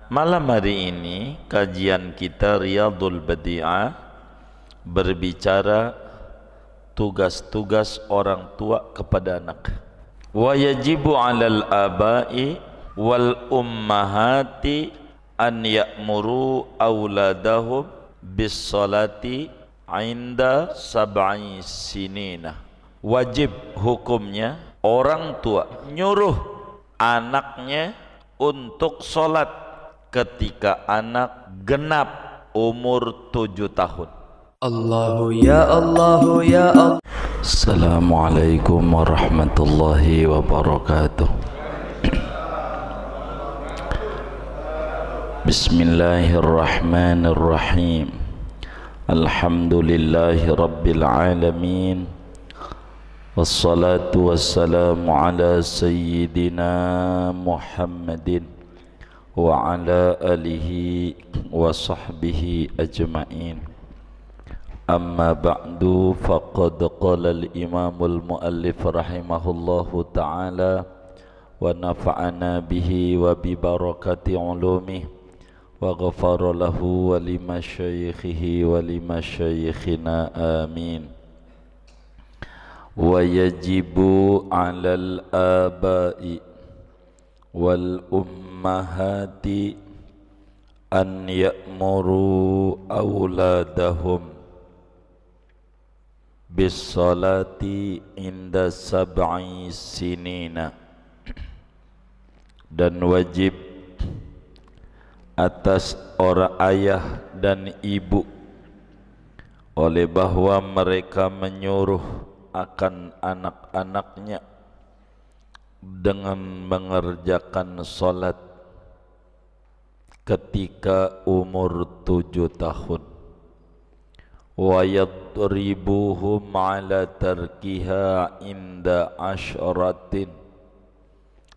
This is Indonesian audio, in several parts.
Malam hari ini kajian kita Riyadhul Badi'ah berbicara tugas-tugas orang tua kepada anak. Wa yajibu 'alal aba'i wal ummahati an ya'muru auladahum bis salati 'inda sab'i sinina. Wajib hukumnya orang tua nyuruh anaknya untuk salat ketika anak genap umur 7 tahun. Allahu ya Allahu ya Allah. Assalamualaikum warahmatullahi wabarakatuh. Bismillahirrahmanirrahim. Alhamdulillahi rabbil alamin. Wassalatu wassalamu ala sayyidina Muhammadin wa ala alihi wa sahbihi ajma'in. Amma ba'du, faqad qala al-imamul muallif rahimahullahu ta'ala wa nafa'ana bihi wa bi barakati ulumih wa ghafara lahu wa lima syayikhihi wa lima syayikhina amin. Wa yajibu 'alal aba'i wal ummahati an ya'muru auladahum bis salati inda sab'i sinina, dan wajib atas orang ayah dan ibu oleh bahwa mereka menyuruh akan anak-anaknya dengan mengerjakan salat ketika umur 7 tahun. Wa yadribuhum ala tarkiha inda asyratin,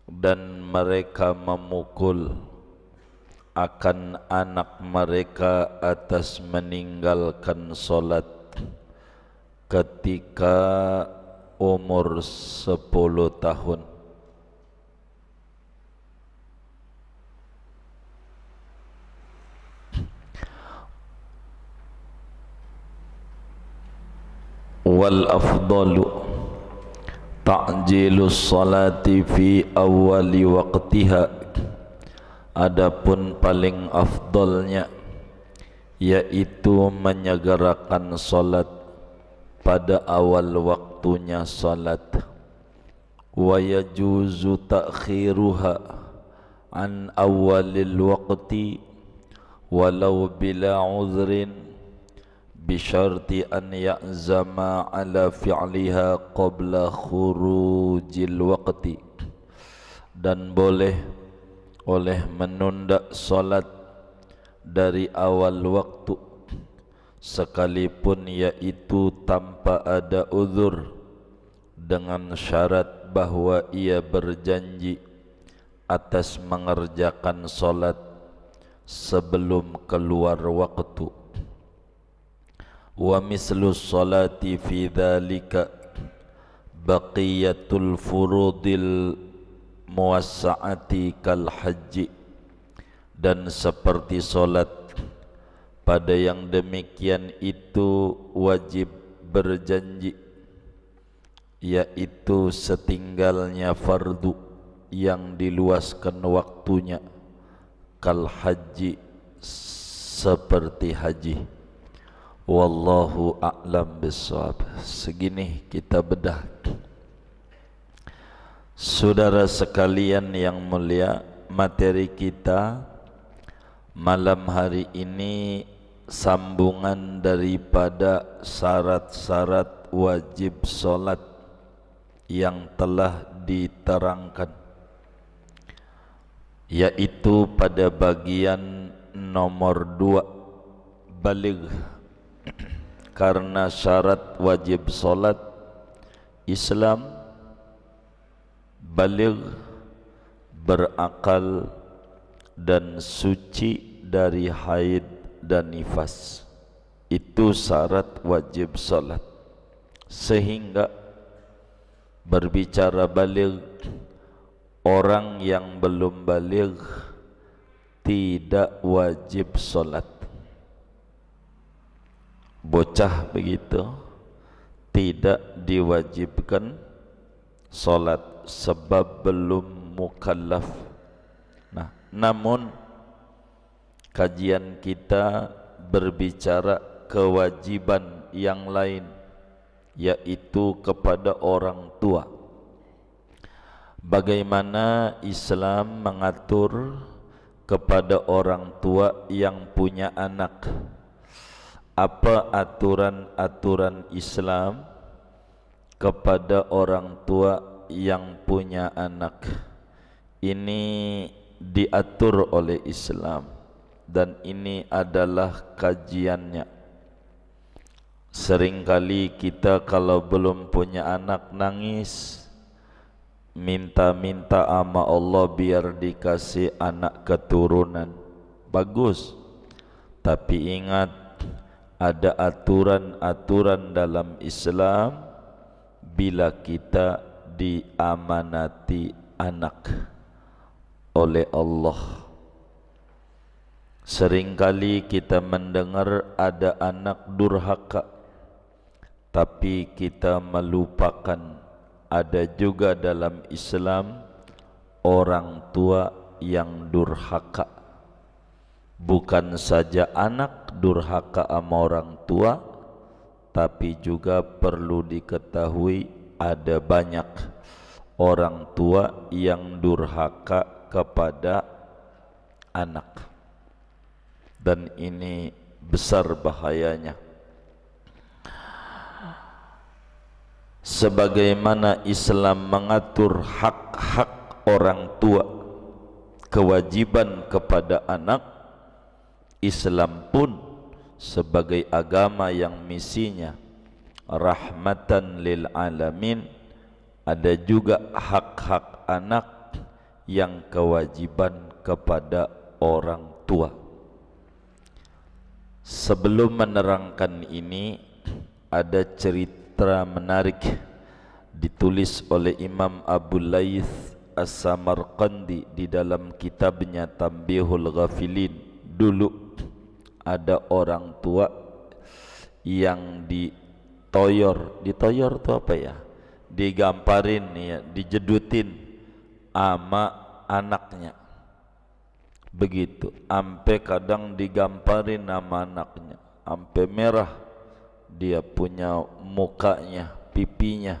dan mereka memukul akan anak mereka atas meninggalkan salat ketika umur 10 tahun. Wal afdalu ta'jilus salati fi awwali waqtiha, adapun paling afdalnya yaitu menyegerakan salat pada awal waktunya salat. Wa yajuzu ta'khiruha an awwalil waqti walau bila uzrin bisyarti an ya'zama ala fi'liha qabla khurujil waqti, dan boleh menunda salat dari awal waktu sekalipun yaitu tanpa ada uzur, dengan syarat bahwa ia berjanji atas mengerjakan salat sebelum keluar waktu. Wa mislu salati fi dhalika baqiyatul furudil muwassa'ati kal haji, dan seperti salat pada yang demikian itu wajib berjanji, yaitu setinggalnya fardu yang diluaskan waktunya, kal haji, seperti haji. Wallahu a'lam bissawab. Segini kita bedah. Saudara sekalian yang mulia, materi kita malam hari ini sambungan daripada syarat-syarat wajib salat yang telah diterangkan, yaitu pada bagian nomor 2, baligh. Karena syarat wajib salat Islam baligh, berakal dan suci dari haid dan nifas. Itu syarat wajib salat. Sehingga berbicara baligh, orang yang belum baligh tidak wajib solat. Bocah begitu tidak diwajibkan solat sebab belum mukallaf. Nah, namun kajian kita berbicara kewajiban yang lain, yaitu kepada orang tua. Bagaimana Islam mengatur kepada orang tua yang punya anak? Apa aturan-aturan Islam kepada orang tua yang punya anak? Ini diatur oleh Islam dan ini adalah kajiannya. Seringkali kita kalau belum punya anak nangis, minta-minta sama Allah biar dikasih anak keturunan. Bagus, tapi ingat, ada aturan-aturan dalam Islam bila kita diamanati anak oleh Allah. Seringkali kita mendengar ada anak durhaka, tapi kita melupakan ada juga dalam Islam orang tua yang durhaka. Bukan saja anak durhaka sama orang tua, tapi juga perlu diketahui ada banyak orang tua yang durhaka kepada anak, dan ini besar bahayanya. Sebagaimana Islam mengatur hak-hak orang tua, kewajiban kepada anak, Islam pun sebagai agama yang misinya rahmatan lil alamin, ada juga hak-hak anak yang kewajiban kepada orang tua. Sebelum menerangkan ini, ada cerita menarik ditulis oleh Imam Abu Laith As-Samarqandi di dalam kitabnya Tanbihul Ghafilin. Dulu ada orang tua yang ditoyor itu apa ya? Digamparin ya, dijedutin ama anaknya. Begitu, ampe kadang digamparin nama anaknya, ampe merah dia punya mukanya, pipinya.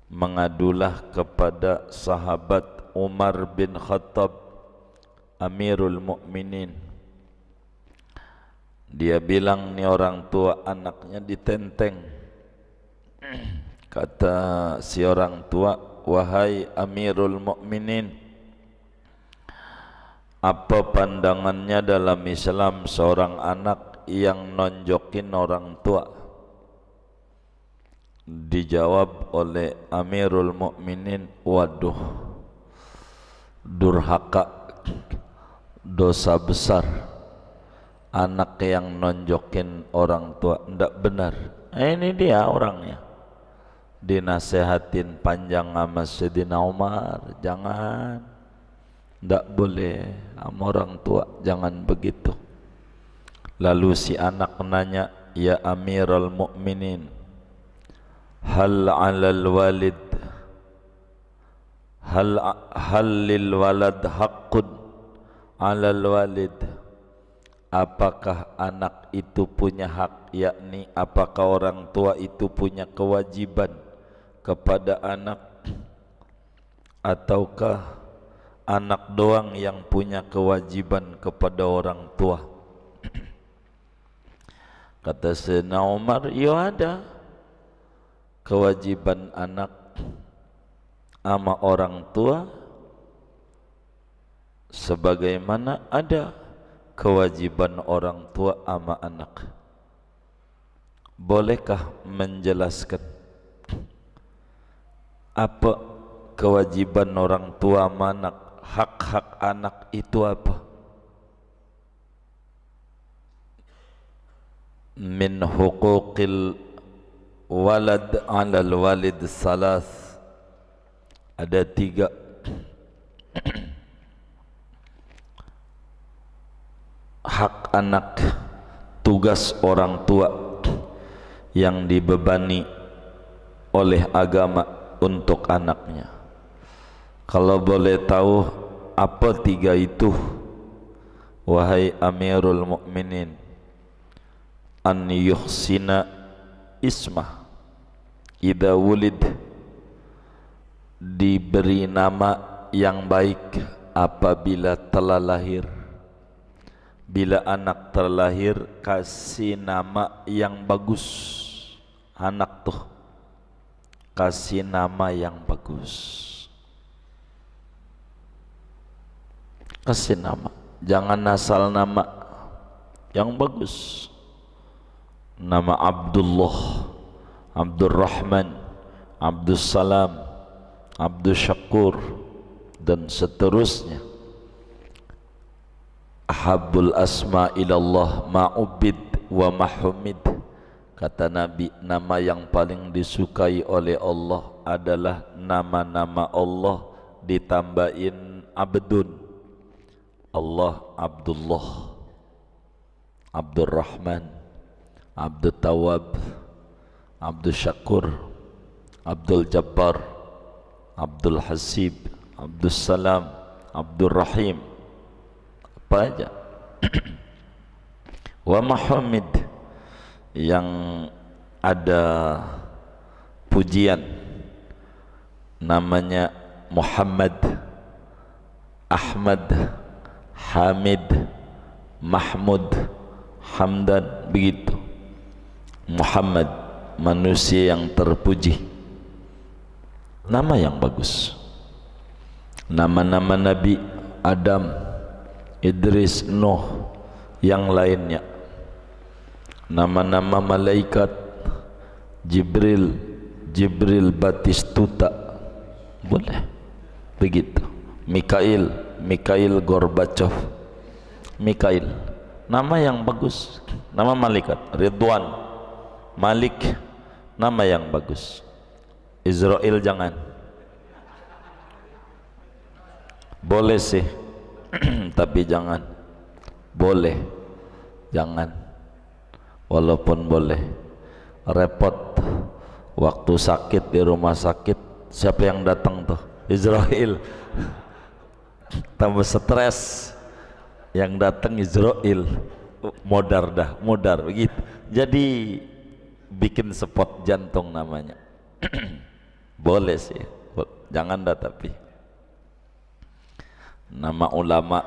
Mengadulah kepada sahabat Umar bin Khattab, Amirul Mukminin. Dia bilang, nih orang tua anaknya ditenteng. Kata si orang tua, wahai Amirul Mukminin, apa pandangannya dalam Islam seorang anak yang nonjokin orang tua? Dijawab oleh Amirul Mukminin, waduh, durhaka, dosa besar. Anak yang nonjokin orang tua ndak benar. Ini dia orangnya. Dinasehatin panjang sama Sayyidina Umar, jangan, ndak boleh sama orang tua, jangan begitu. Lalu si anak nanya, ya Amirul Mukminin, hal 'alal walid hal lil walad haqqun 'alal walid? Apakah anak itu punya hak, yakni apakah orang tua itu punya kewajiban kepada anak, ataukah anak doang yang punya kewajiban kepada orang tua? Kata Sayyidina Umar, ya ada kewajiban anak sama orang tua sebagaimana ada kewajiban orang tua sama anak. Bolehkah menjelaskan apa kewajiban orang tua sama anak, hak-hak anak itu apa? Min huquqil walad 'alal walid salas, ada 3. hak anak, tugas orang tua yang dibebani oleh agama untuk anaknya. Kalau boleh tahu apa tiga itu, wahai Amirul Mukminin? An yuhsina ismah, idza wulid, diberi nama yang baik apabila telah lahir. Bila anak terlahir, kasih nama yang bagus. Anak tuh kasih nama yang bagus. Kasih nama, jangan asal nama, yang bagus. Nama Abdullah, Abdurrahman, Abdussalam, Abdusyakur, dan seterusnya. Ahabbul asma ilallah ma'ubid wa mahumid. Kata Nabi, nama yang paling disukai oleh Allah adalah nama-nama Allah ditambahin abdun. Allah Abdullah, Abdurrahman, Abdul Tawab, Abdul Syakur, Abdul Jabbar, Abdul Hasib, Abdul Salam, Abdul Rahim, apa aja. Wa Muhammad, yang ada pujian, namanya Muhammad, Ahmad, Hamid, Mahmud, Hamdan, begitu. Muhammad, manusia yang terpuji. Nama yang bagus. Nama-nama Nabi Adam, Idris, Nuh, yang lainnya. Nama-nama malaikat Jibril, Jibril Batistuta, boleh begitu. Mikail, Mikail Gorbachev, Mikail, nama yang bagus. Nama malaikat Ridwan, Malik, nama yang bagus. Israel jangan, boleh sih tapi jangan, boleh jangan, walaupun boleh repot. Waktu sakit di rumah sakit, siapa yang datang tuh? Israel. Tambah stres, yang datang Israel. Modar dah, modar begitu. Jadi bikin spot jantung namanya. Boleh sih, jangan dah. Tapi nama ulama,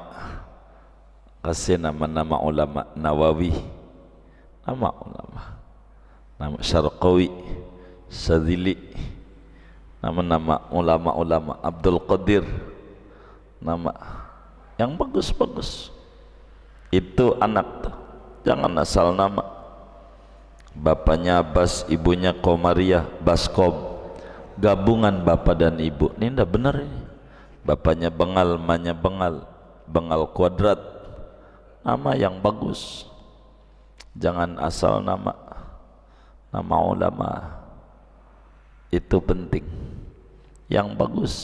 kasih nama-nama ulama. Nawawi, nama ulama. Nama Syarqawi, Syadzili, nama-nama ulama-ulama. Abdul Qadir, nama yang bagus-bagus. Itu anak tuh, jangan asal nama. Bapaknya Abbas, ibunya Komariah, Baskom, gabungan bapak dan ibu. Ini ndak benar ini. Bapaknya Bengal, mamanya Bengal, Bengal kuadrat. Nama yang bagus, jangan asal nama. Nama ulama itu penting, yang bagus.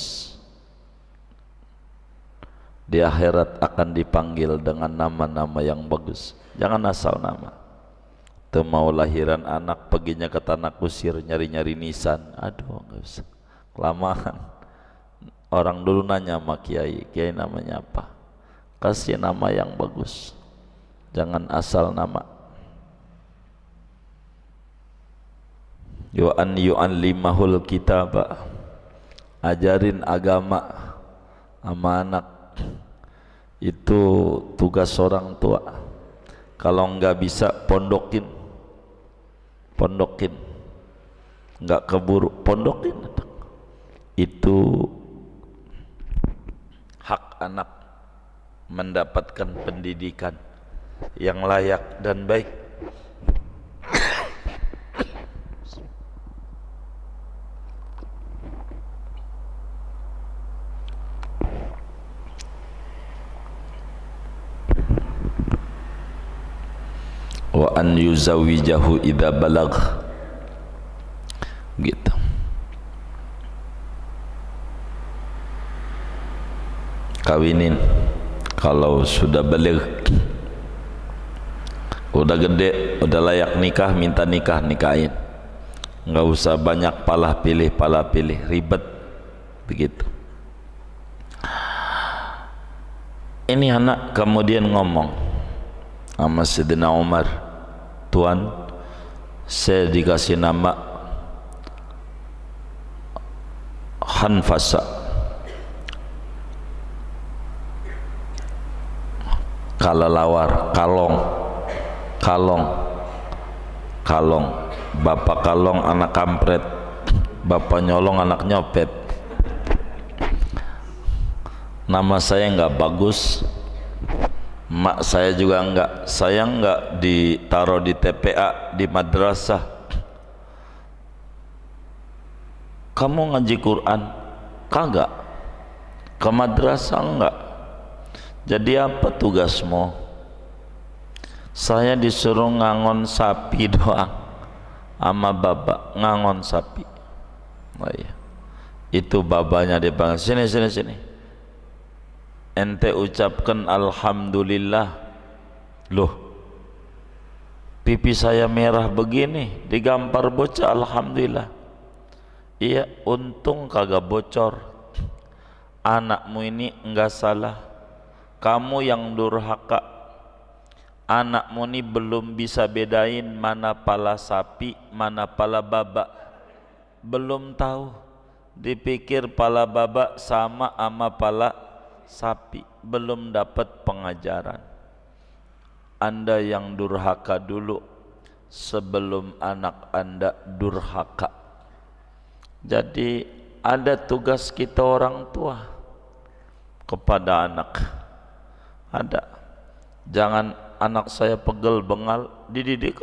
Di akhirat akan dipanggil dengan nama-nama yang bagus. Jangan asal nama. Tuh mau lahiran anak, paginya ke Tanah Kusir nyari-nyari nisan. Aduh, nggak usah, kelamaan. Orang dulu nanya sama kiai, kiai namanya apa? Kasih nama yang bagus, jangan asal nama. Yu'allimahul kitabah, ajarin agama sama anak. Itu tugas orang tua. Kalau nggak bisa, pondokin, pondokin, nggak keburu, pondokin. Itu hak anak mendapatkan pendidikan yang layak dan baik. Wa an yuzawijahu idza balagh, gitu. Kawinin kalau sudah balik. Udah gede, udah layak nikah, minta nikah, nikahin. Nggak usah banyak palah pilih, ribet begitu. Ini anak kemudian ngomong sama Sayyidina Umar, Tuan, saya dikasih nama Hanfasa, kalalawar, kalong, bapak kalong anak kampret, bapak nyolong anak nyopet. Nama saya nggak bagus, mak saya juga enggak, saya enggak ditaruh di TPA di madrasah. Kamu ngaji Quran? Kagak. Ke madrasah enggak. Jadi apa tugasmu? Saya disuruh ngangon sapi doang sama baba, ngangon sapi. Oh iya. Itu babanya dipanggil, sini. Ente ucapkan alhamdulillah. Loh, pipi saya merah begini, digampar bocah alhamdulillah. Iya, untung kagak bocor. Anakmu ini enggak salah, kamu yang durhaka. Anakmu ini belum bisa bedain mana pala sapi, mana pala baba. Belum tahu, dipikir pala baba sama pala sapi, belum dapat pengajaran. Anda yang durhaka dulu sebelum anak Anda durhaka. Jadi ada tugas kita orang tua kepada anak. Ada. Jangan anak saya pegel bengal dididik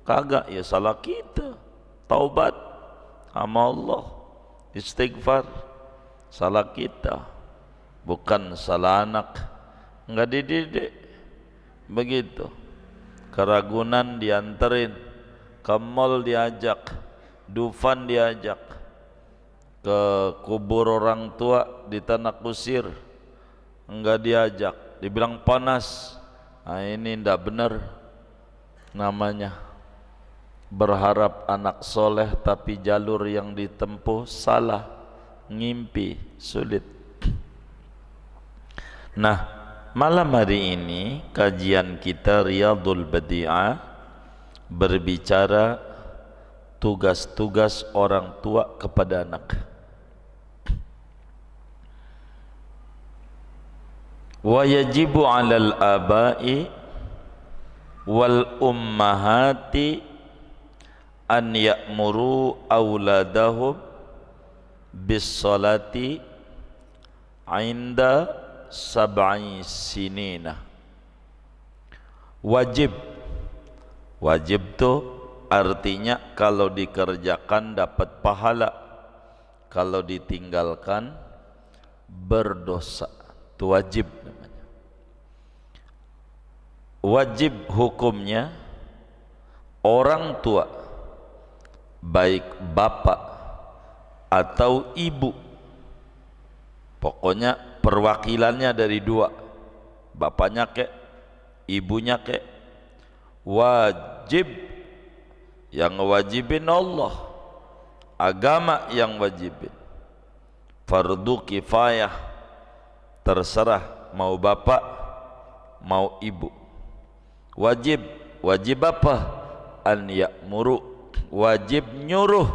kagak, ya salah kita. Taubat sama Allah, istighfar, salah kita. Bukan salah anak, enggak dididik begitu. Keragunan dianterin, ke mall diajak, Dufan diajak, ke kubur orang tua di tanah kusir enggak diajak, dibilang panas. Nah, ini enggak benar namanya. Berharap anak soleh tapi jalur yang ditempuh salah, ngimpi, sulit. Nah, malam hari ini kajian kita Riyadhul Badi'ah berbicara tugas-tugas orang tua kepada anak. Wa yajibu 'alal aba'i wal ummahati an ya'muru auladahum bis salati 'inda sab'i sinina. Wajib tuh artinya kalau dikerjakan dapat pahala, kalau ditinggalkan berdosa. Itu wajib namanya. Wajib hukumnya orang tua, baik bapak atau ibu, pokoknya perwakilannya dari dua, bapaknya kek, ibunya kek, wajib. Yang wajibin Allah, agama yang wajibin. Fardu kifayah, terserah mau bapak mau ibu. Wajib apa? An ya'muru, wajib nyuruh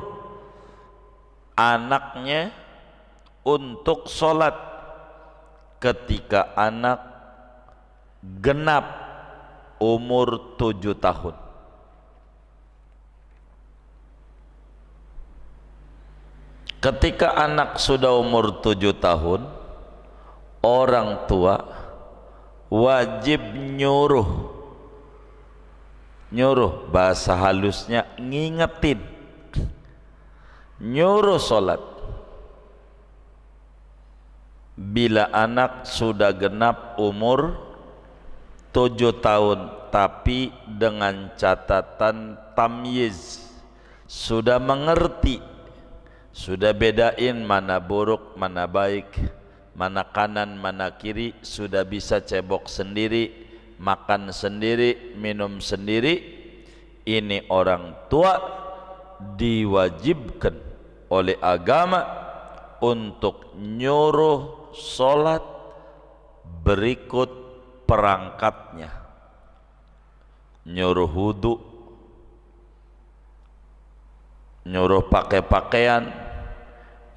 anaknya untuk sholat ketika anak genap umur 7 tahun. Ketika anak sudah umur 7 tahun, orang tua wajib nyuruh, bahasa halusnya ngingetin, nyuruh sholat. Bila anak sudah genap umur 7 tahun, tapi dengan catatan tamyiz, sudah mengerti, sudah bedain mana buruk, mana baik, mana kanan, mana kiri, sudah bisa cebok sendiri, makan sendiri, minum sendiri, ini orang tua diwajibkan oleh agama untuk nyuruh sholat berikut perangkatnya, nyuruh wudu, nyuruh pakai pakaian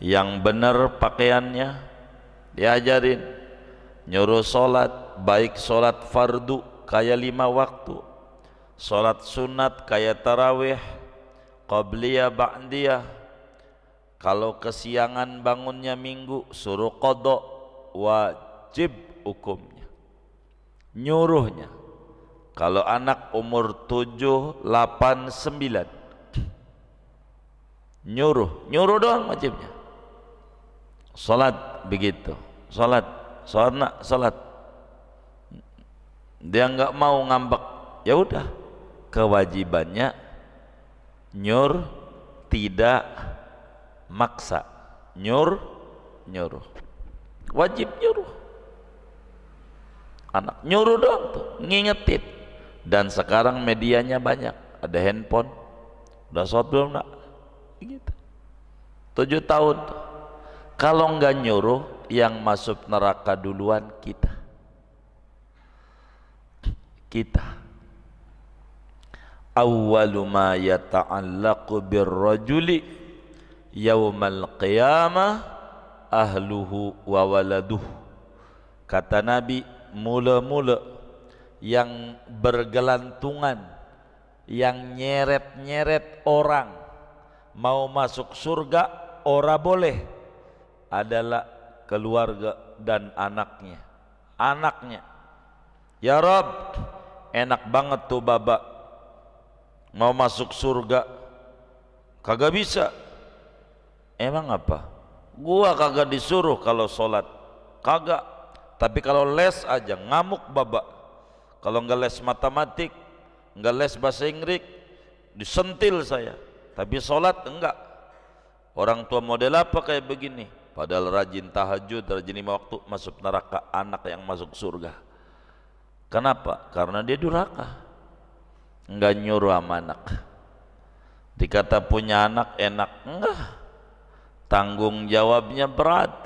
yang benar pakaiannya, diajarin, nyuruh sholat, baik sholat fardu kayak 5 waktu, sholat sunat kayak tarawih, qabliyah, ba'diyah. Kalau kesiangan bangunnya minggu, suruh qadha, wajib hukumnya, nyuruhnya. Kalau anak umur 7, 8, 9, nyuruh doang wajibnya. Salat begitu, salat nak salat, dia nggak mau ngambek, ya udah, kewajibannya tidak maksa, nyuruh, wajib nyuruh. Anak nyuruh doang tuh, ngingetin. Dan sekarang medianya banyak, ada handphone, udah sholat belum nak? Gitu. 7 tahun tuh. Kalau nggak nyuruh, yang masuk neraka duluan kita. Awwalu ma yata'allaqu birrajuli yaumal qiyamah ahluhu wa waladuh. Kata Nabi, mula-mula yang bergelantungan, yang nyeret-nyeret orang mau masuk surga, ora boleh, adalah keluarga dan anaknya. Ya Rabb, enak banget tuh baba mau masuk surga, kagak bisa. Emang apa? Gua kagak disuruh kalau sholat, kagak. Tapi kalau les aja ngamuk baba. Kalau nggak les matematik, nggak les bahasa Inggris, disentil saya. Tapi sholat enggak. Orang tua model apa kayak begini? Padahal rajin tahajud, rajin 5 waktu, masuk neraka, anak yang masuk surga. Kenapa? Karena dia durhaka, enggak nyuruh sama anak. Dikata punya anak enak, enggak. Tanggung jawabnya berat,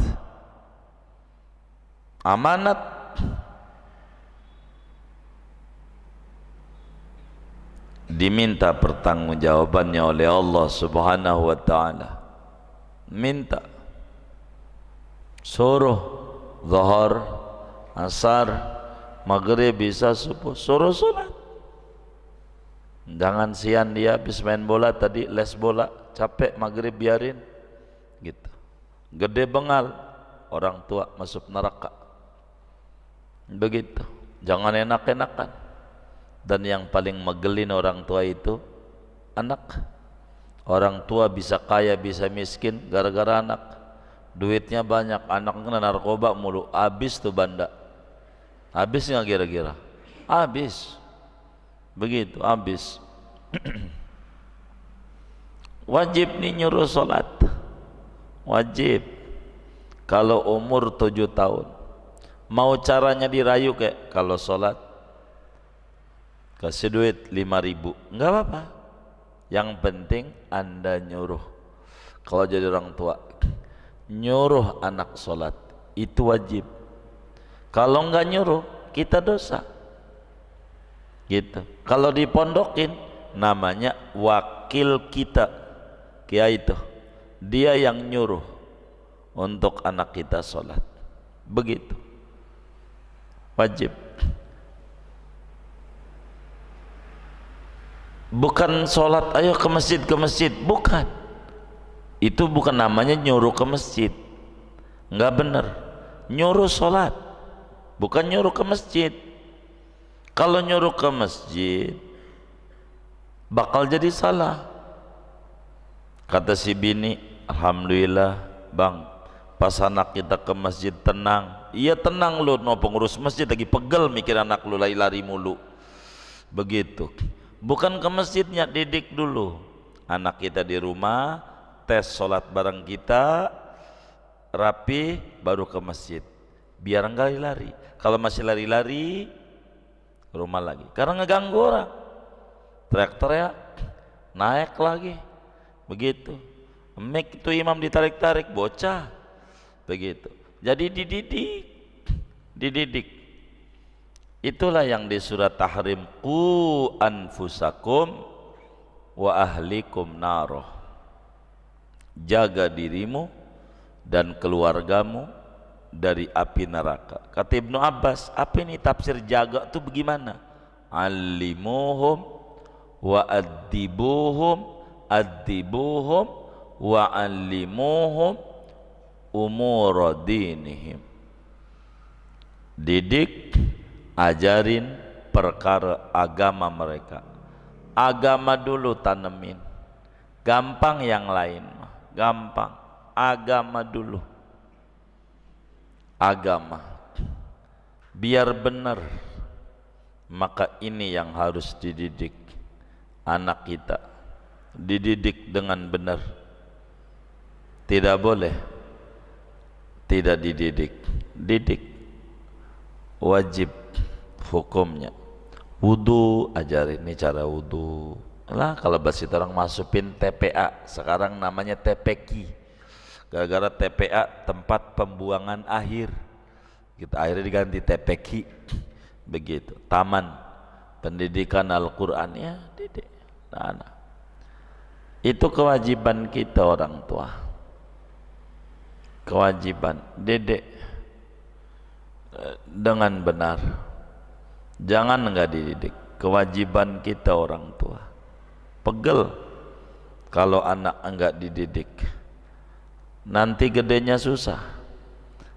amanat. Diminta pertanggungjawabannya oleh Allah Subhanahu wa ta'ala. Minta, suruh zuhur, asar, maghrib, bisa, subuh, suruh sholat. Jangan sian dia habis main bola tadi, les bola, capek, maghrib biarin gitu. Gede bengal, orang tua masuk neraka. Begitu, jangan enak-enakan. Dan yang paling megelin orang tua itu anak. Orang tua bisa kaya bisa miskin gara-gara anak. Duitnya banyak, anak kena narkoba mulu, habis tuh banda. Habis nggak kira-kira? Habis. Begitu, habis. Wajib nih nyuruh sholat, wajib. Kalau umur 7 tahun, mau caranya dirayu kayak kalau sholat kasih duit 5.000, enggak apa-apa. Yang penting Anda nyuruh. Kalau jadi orang tua, nyuruh anak sholat, itu wajib. Kalau enggak nyuruh, kita dosa gitu. Kalau dipondokin, namanya wakil kita, kiai itu, dia yang nyuruh untuk anak kita sholat. Begitu, wajib. Bukan sholat ayo ke masjid, bukan. Itu bukan namanya nyuruh ke masjid, nggak benar. Nyuruh sholat, bukan nyuruh ke masjid. Kalau nyuruh ke masjid bakal jadi salah. Kata si bini, alhamdulillah bang, pas anak kita ke masjid tenang. Iya tenang lu, no pengurus masjid lagi pegel mikir anak lu lari-lari mulu. Begitu. Bukan ke masjidnya, didik dulu anak kita di rumah, tes sholat bareng kita, rapi, baru ke masjid. Biar enggak lari-lari. Kalau masih lari-lari, rumah lagi karena ngeganggu orang, teriak-teriak, naik lagi begitu. Mic itu imam ditarik-tarik, bocah begitu. Jadi dididik. Itulah yang di surat Tahrim, qu anfusakum wa ahlikum naroh, jaga dirimu dan keluargamu dari api neraka. Kata Ibnu Abbas, apa ini tafsir jaga itu bagaimana? Allimuhum wa adibuhum wa allimuhum umur dinihim. Didik, ajarin perkara agama mereka. Agama dulu tanemin, gampang yang lain mah gampang. Agama dulu, agama biar benar. Maka ini yang harus dididik anak kita, dididik dengan benar. Tidak boleh tidak dididik. Didik wajib hukumnya. Wudu, ajarin ini cara wudu lah. Kalau bahasa orang masukin TPA, sekarang namanya TPQ, gara-gara TPA tempat pembuangan akhir, kita akhirnya diganti TPQ begitu. Taman pendidikan Al-Quran, ya didik anak. Itu kewajiban kita orang tua, kewajiban didik dengan benar. Jangan enggak dididik. Kewajiban kita orang tua. Pegel kalau anak enggak dididik, nanti gedenya susah.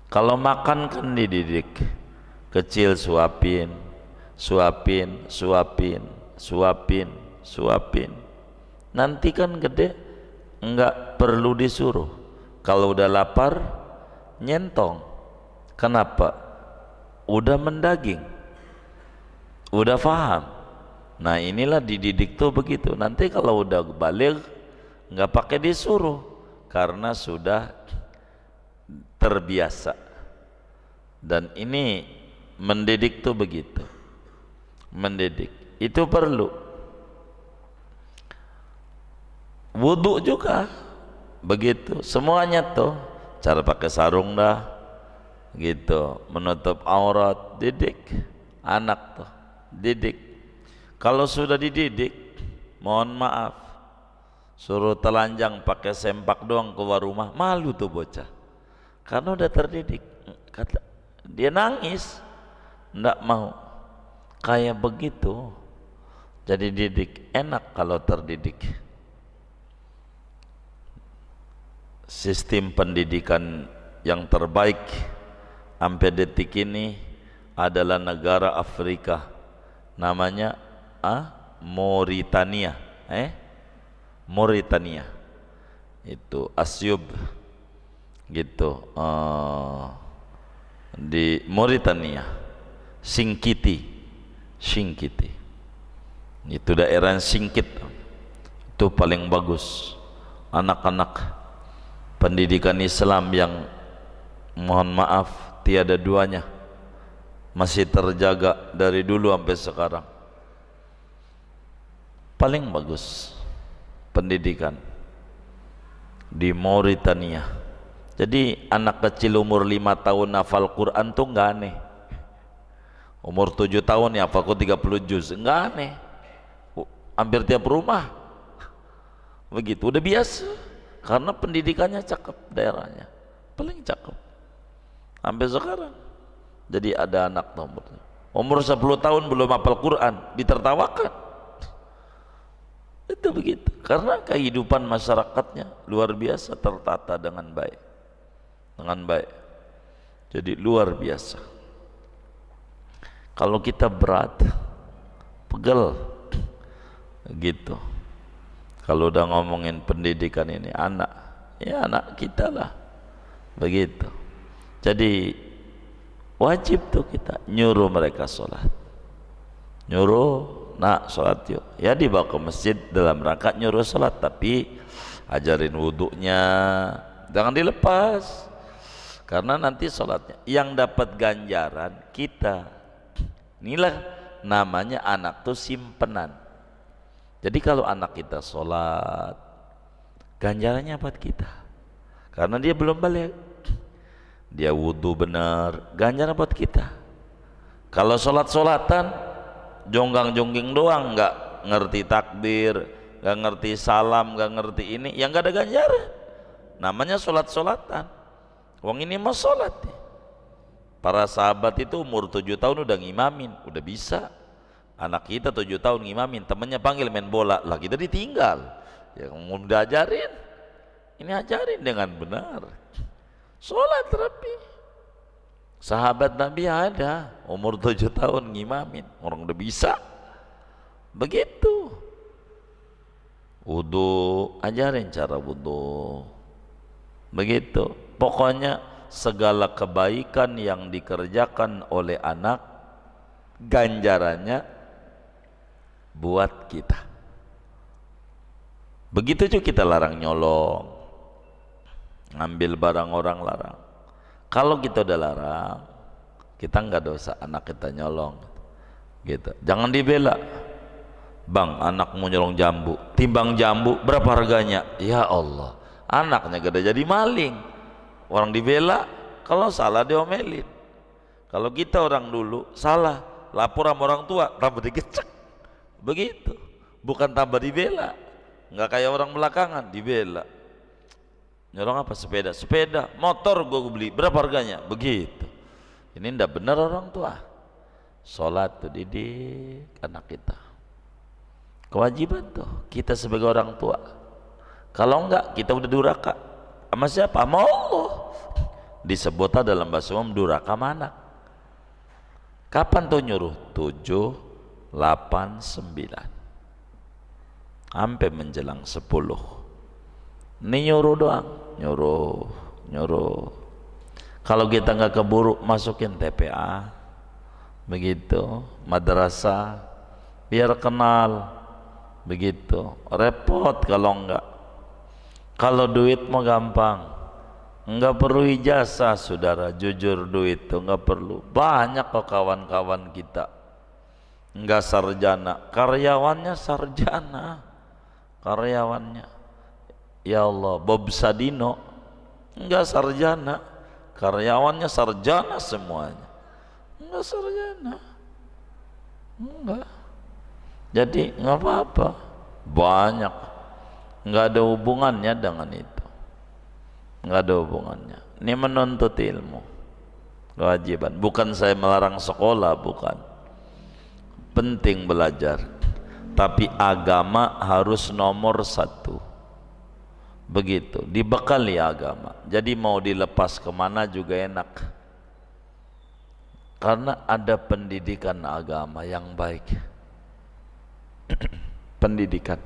Kalau makan kan dididik, kecil suapin, nanti kan gede enggak perlu disuruh. Kalau udah lapar nyentong. Kenapa? Udah mendaging, udah faham. Nah inilah dididik tuh begitu. Nanti kalau udah balik nggak pakai disuruh, karena sudah terbiasa. Dan ini mendidik tuh begitu. Mendidik itu perlu. Wudu juga begitu. Semuanya tuh cara pakai sarung dah gitu, menutup aurat, didik anak tuh, didik. Kalau sudah dididik, mohon maaf, suruh telanjang pakai sempak doang keluar rumah, malu tuh bocah, karena udah terdidik. Kata dia nangis, ndak mau kayak begitu. Jadi didik enak kalau terdidik. Sistem pendidikan yang terbaik sampai detik ini adalah negara Afrika, namanya Mauritania. Mauritania itu Asyub gitu, di Mauritania, Singkiti itu daerah Singkit, itu paling bagus. Anak-anak pendidikan Islam yang mohon maaf tiada duanya, masih terjaga dari dulu sampai sekarang. Paling bagus pendidikan di Mauritania. Jadi anak kecil umur 5 tahun hafal Quran tuh nggak aneh. Umur 7 tahun ya hafal 30 juz, nggak aneh. Hampir tiap rumah begitu, udah biasa. Karena pendidikannya cakep, daerahnya paling cakep sampai sekarang. Jadi ada anak umur 10 tahun belum hafal Quran, ditertawakan. Itu begitu, karena kehidupan masyarakatnya luar biasa, tertata dengan baik, jadi luar biasa. Kalau kita berat, pegel gitu. Kalau udah ngomongin pendidikan ini anak, ya anak kita lah begitu. Jadi wajib tuh kita nyuruh mereka sholat, nyuruh nak sholat yuk, ya dibawa ke masjid dalam rangka nyuruh sholat, tapi ajarin wudhunya, jangan dilepas, karena nanti sholatnya yang dapat ganjaran kita. Inilah namanya anak tuh simpenan. Jadi kalau anak kita sholat, ganjarannya buat kita, karena dia belum balik. Dia wudhu benar, ganjaran buat kita. Kalau sholat-sholatan, jonggang-jongging doang, nggak ngerti takbir, nggak ngerti salam, nggak ngerti ini, yang nggak ada ganjaran. Namanya sholat-sholatan. Wong ini mau sholat. Para sahabat itu umur 7 tahun udah ngimamin, udah bisa. Anak kita 7 tahun ngimamin, temennya panggil main bola, lah kita ditinggal. Ya udah ajarin, ini ajarin dengan benar. Sholat rapi. Sahabat Nabi ada umur 7 tahun ngimamin, orang udah bisa. Begitu. Wudu, ajarin cara wudu. Begitu. Pokoknya segala kebaikan yang dikerjakan oleh anak, ganjarannya buat kita. Begitu juga kita larang nyolong, ngambil barang orang, larang. Kalau kita udah larang, kita nggak dosa anak kita nyolong gitu. Jangan dibela. Bang, anakmu nyolong jambu, timbang jambu berapa harganya? Ya Allah, anaknya gak ada jadi maling. Orang dibela, kalau salah diomelin. Kalau kita orang dulu salah, lapor sama orang tua, tambah digecek. Begitu, bukan tambah dibela. Nggak kayak orang belakangan dibela. Nyolong apa? Sepeda. Sepeda, motor gue beli, berapa harganya? Begitu. Ini ndak benar orang tua. Sholat tuh didik anak kita. Kewajiban tuh kita sebagai orang tua. Kalau enggak, kita udah duraka. Sama siapa? Sama Allah. Disebut dalam bahasa umum duraka mana? Kapan tuh nyuruh? 7, 8, 9 sampai menjelang 10. Ini nyuruh doang, nyuruh. Kalau kita nggak keburu, masukin TPA, begitu, madrasah, biar kenal, begitu. Repot kalau enggak. Kalau duit mah gampang, nggak perlu ijazah, saudara. Jujur, duit tuh nggak perlu. Banyak kok kawan-kawan kita nggak sarjana, karyawannya sarjana, karyawannya. Ya Allah, Bob Sadino nggak sarjana, karyawannya sarjana semuanya. Nggak sarjana, enggak. Jadi nggak apa-apa, banyak, nggak ada hubungannya dengan itu, nggak ada hubungannya. Ini menuntut ilmu, kewajiban. Bukan saya melarang sekolah, bukan. Penting belajar, tapi agama harus nomor 1. Begitu, dibekali agama. Jadi mau dilepas kemana juga enak, karena ada pendidikan agama yang baik. Pendidikan.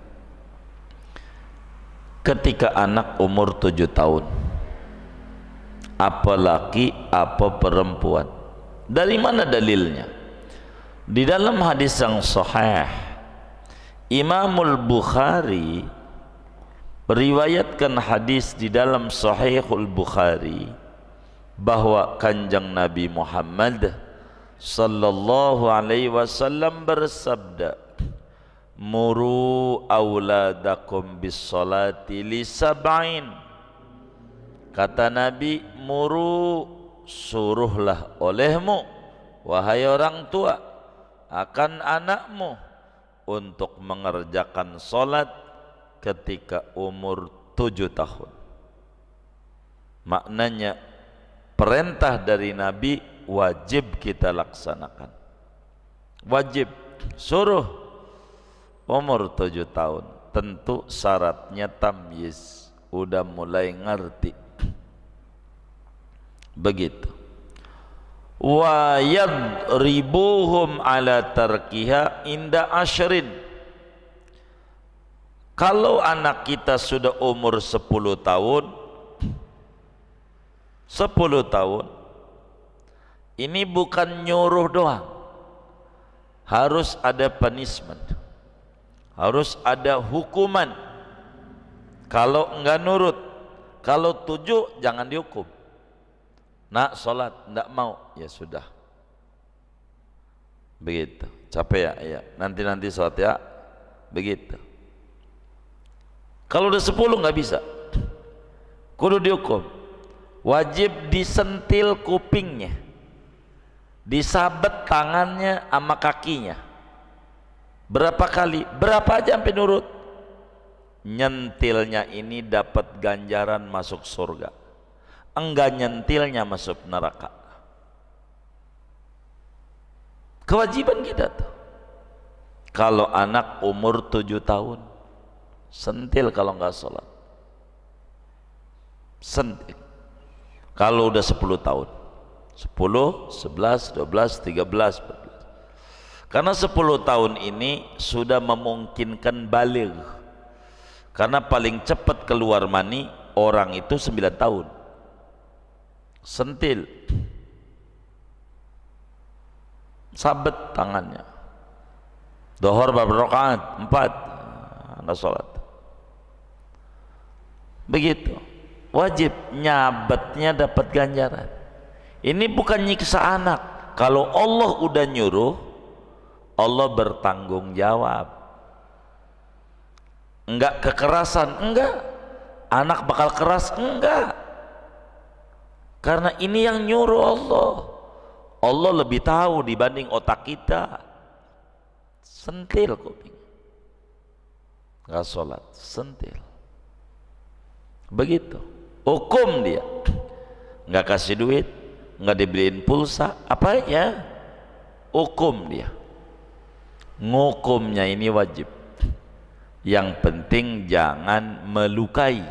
Ketika anak umur 7 tahun, apa laki apa perempuan, dari mana dalilnya? Di dalam hadis yang sahih, Imamul Bukhari meriwayatkan hadis di dalam Sahihul Bukhari bahwa Kanjeng Nabi Muhammad sallallahu alaihi wasallam bersabda, muru auladakum bis salati li sab'in. Kata Nabi, muru, suruhlah olehmu wahai orang tua akan anakmu untuk mengerjakan salat ketika umur 7 tahun. Maknanya perintah dari Nabi wajib kita laksanakan. Wajib, suruh umur 7 tahun. Tentu syaratnya tamyiz, udah mulai ngerti. Begitu. Wa yadribuhum ala tarkiha inda ashrin. Kalau anak kita sudah umur 10 tahun, 10 tahun, ini bukan nyuruh doang, harus ada punishment, harus ada hukuman. Kalau enggak nurut, kalau 7 jangan dihukum. Nak sholat, enggak mau, ya sudah. Begitu. Capek ya? Iya. Nanti sholat ya. Begitu. Kalau udah 10 nggak bisa. Kudu dihukum. Wajib disentil kupingnya, disabet tangannya sama kakinya. Berapa kali? Berapa aja sampai nurut. Nyentilnya ini dapat ganjaran masuk surga. Enggak nyentilnya masuk neraka. Kewajiban kita tuh. Kalau anak umur 7 tahun, sentil kalau nggak sholat. Sentil. Kalau udah 10 tahun, 10, 11, 12, 13, 14. Karena 10 tahun ini sudah memungkinkan baligh. Karena paling cepat keluar mani orang itu 9 tahun. Sentil. Sabet tangannya. Dohor berapa rakaat? 4. Anda sholat. Begitu. Wajib nyabetnya dapat ganjaran. Ini bukan nyiksa anak. Kalau Allah udah nyuruh, Allah bertanggung jawab. Enggak kekerasan, enggak. Anak bakal keras, enggak. Karena ini yang nyuruh Allah. Allah lebih tahu dibanding otak kita. Sentil kuping. Enggak sholat, sentil. Begitu. Hukum dia, nggak kasih duit, nggak dibeliin pulsa, apa ya? Hukum dia. Ngukumnya ini wajib. Yang penting jangan melukai,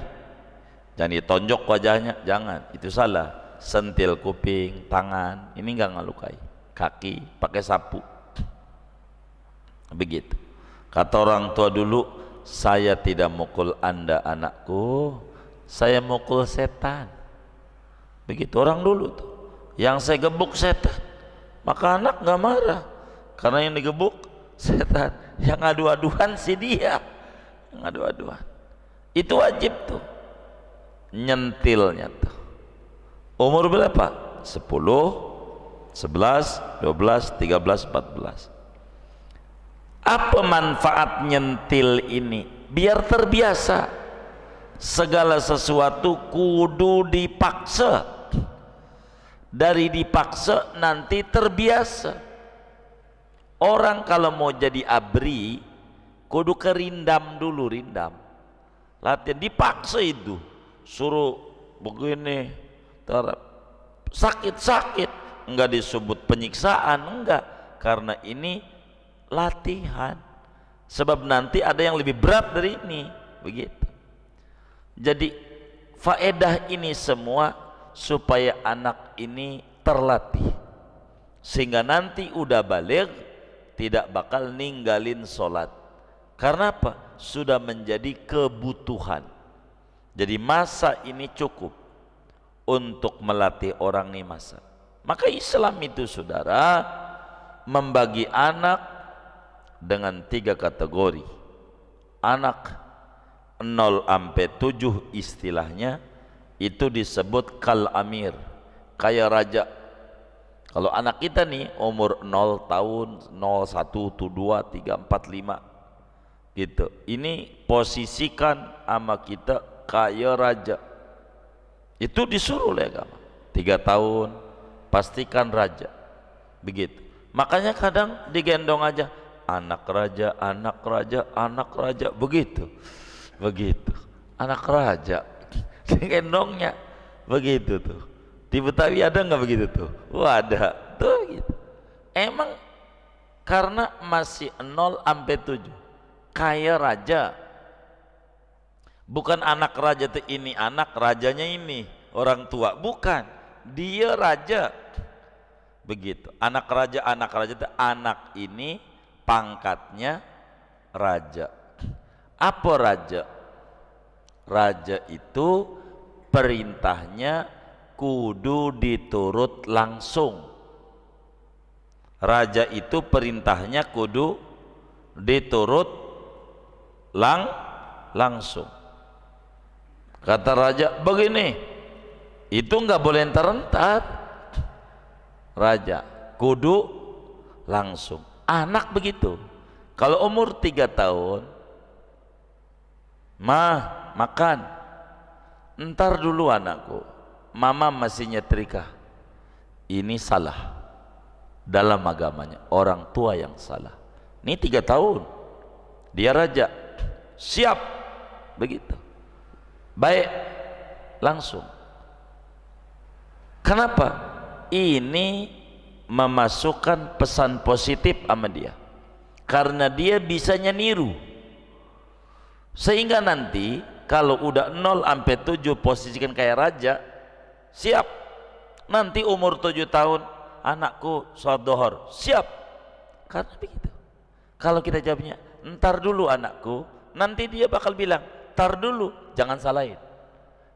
jangan ditonjok wajahnya, jangan. Itu salah. Sentil kuping, tangan, ini nggak ngelukai. Kaki pakai sapu. Begitu. Kata orang tua dulu, saya tidak mukul Anda anakku, saya mukul setan. Begitu orang dulu tuh. Yang saya gebuk setan, maka anak nggak marah karena yang digebuk setan. Yang adu-aduan si dia, yang adu-aduan. Itu wajib tuh nyentilnya tuh. Umur berapa? 10, 11, 12, 13, 14. Apa manfaat nyentil ini? Biar terbiasa. Segala sesuatu kudu dipaksa. Dari dipaksa nanti terbiasa. Orang kalau mau jadi abri kudu kerindam dulu, rindam. Latihan dipaksa itu. Suruh begini, sakit-sakit, enggak disebut penyiksaan, enggak. Karena ini latihan. Sebab nanti ada yang lebih berat dari ini. Begitu. Jadi faedah ini semua supaya anak ini terlatih, sehingga nanti udah baligh tidak bakal ninggalin sholat. Karena apa? Sudah menjadi kebutuhan. Jadi masa ini cukup untuk melatih orang nih masa. Maka Islam itu saudara membagi anak dengan 3 kategori. Anak 0 sampai 7 istilahnya itu disebut kal amir, kayak raja. Kalau anak kita nih umur 0 tahun, 0, 1, 2, 3, 4, 5 gitu, ini posisikan sama kita kayak raja. Itu disuruh oleh agama. 3 tahun pastikan raja. Begitu. Makanya kadang digendong aja, anak raja, anak raja, anak raja, begitu. Begitu, anak raja gendongnya begitu tuh. Di Betawi ada nggak begitu tuh? Wah, ada tuh gitu. Emang karena masih 0 sampai 7 kayak raja. Bukan anak raja tuh ini, anak rajanya ini orang tua, bukan, dia raja. Begitu. Anak raja tuh anak ini pangkatnya raja. Apa raja? Raja itu perintahnya kudu diturut langsung. Raja itu perintahnya kudu diturut langsung. Kata raja begini, itu nggak boleh entar-entar. Raja kudu langsung. Anak begitu. Kalau umur 3 tahun, mah makan, entar dulu anakku, mama masih nyetrika. Ini salah dalam agamanya, orang tua yang salah. Ini 3 tahun, dia raja, siap, begitu, baik, langsung. Kenapa? Ini memasukkan pesan positif sama dia, karena dia bisanya niru, sehingga nanti kalau udah 0 sampai 7 posisikan kayak raja, siap. Nanti umur 7 tahun, anakku sholat duhur, siap. Karena begitu. Kalau kita jawabnya, entar dulu anakku, nanti dia bakal bilang, entar dulu, jangan salahin.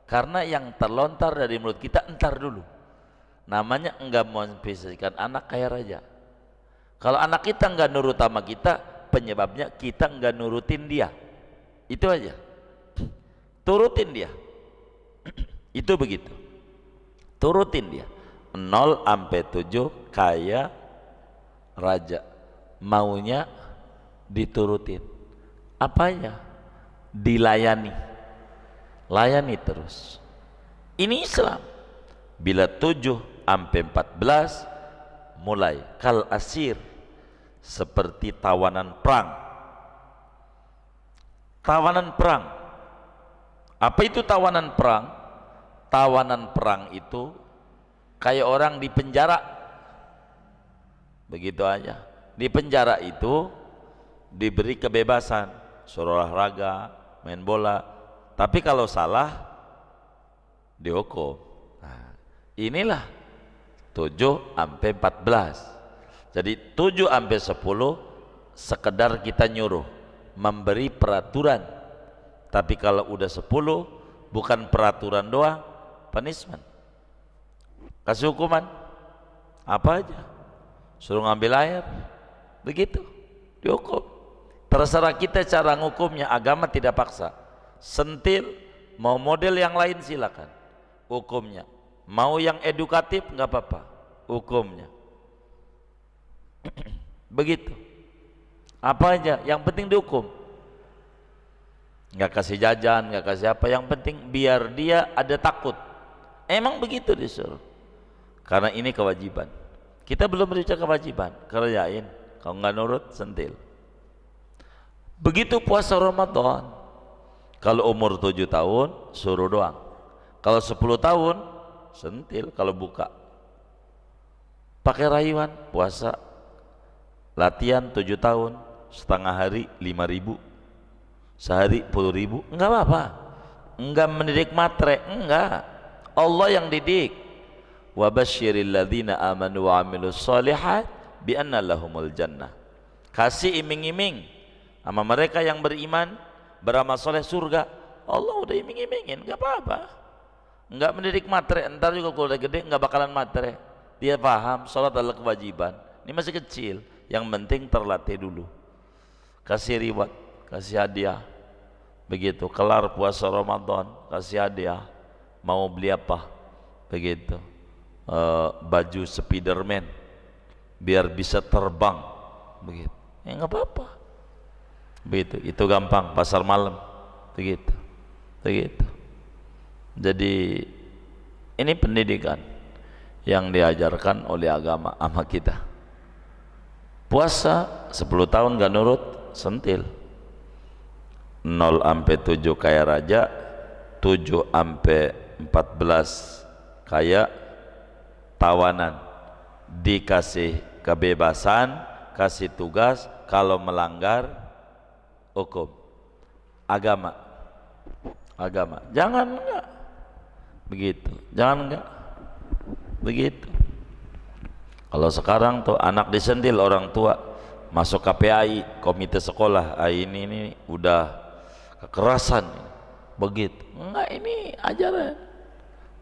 Karena yang terlontar dari mulut kita, entar dulu. Namanya enggak memposisikan anak kayak raja. Kalau anak kita enggak nurut sama kita, penyebabnya kita enggak nurutin dia. Itu aja. Turutin dia. Itu begitu. Turutin dia. 0 sampai 7 kayak raja. Maunya diturutin. Apanya? Dilayani. Layani terus. Ini Islam. Bila 7 sampai 14 mulai kal asir, seperti tawanan perang. Tawanan perang. Apa itu tawanan perang? Tawanan perang itu kayak orang di penjara, begitu aja. Di penjara itu diberi kebebasan, suruh olahraga, main bola, tapi kalau salah dihukum. Nah, inilah 7 sampai 14. Jadi 7 sampai 10 sekedar kita nyuruh, memberi peraturan. Tapi kalau udah 10 bukan peraturan doang, punishment. Kasih hukuman apa aja, suruh ngambil air, begitu, dihukum. Terserah kita cara ngukumnya, agama tidak paksa. Sentil, mau model yang lain silakan, hukumnya. Mau yang edukatif nggak apa-apa, hukumnya. Begitu. Apa aja, yang penting dihukum. Nggak kasih jajan, nggak kasih apa, yang penting biar dia ada takut. Emang begitu disuruh. Karena ini kewajiban. Kita belum berbicara kewajiban, kerjain. Kalau nggak nurut, sentil. Begitu puasa Ramadan. Kalau umur 7 tahun, suruh doang. Kalau 10 tahun, sentil. Kalau buka, pakai rayuan, puasa. Latihan 7 tahun, setengah hari 5.000, sehari 10.000, enggak apa-apa. Enggak mendidik matre, enggak. Allah yang didik. Wa basyiril ladzina amanu wa amilus shalihat bi anna lahumul jannah. Kasih iming-iming sama mereka yang beriman, beramal soleh surga. Allah udah iming-imingin, enggak apa-apa. Enggak mendidik matre, entar juga kalau udah gede enggak bakalan matre. Dia paham salat adalah kewajiban. Ini masih kecil, yang penting terlatih dulu. Kasih reward, kasih hadiah. Begitu, kelar puasa Ramadan, kasih hadiah. Mau beli apa? Begitu. Baju Spiderman biar bisa terbang, begitu. Ya nggak apa-apa. Begitu, itu gampang, pasar malam, begitu, begitu. Jadi ini pendidikan yang diajarkan oleh agama sama kita. Puasa 10 tahun gak nurut, sentil. 0 sampai 7 kayak raja, 7 sampai 14 kayak tawanan. Dikasih kebebasan, kasih tugas, kalau melanggar hukum. Agama, agama. Jangan enggak begitu, jangan enggak begitu. Kalau sekarang tuh anak disentil orang tua, masuk KPAI, komite sekolah, ini udah kekerasan, begitu. Enggak, ini ajaran.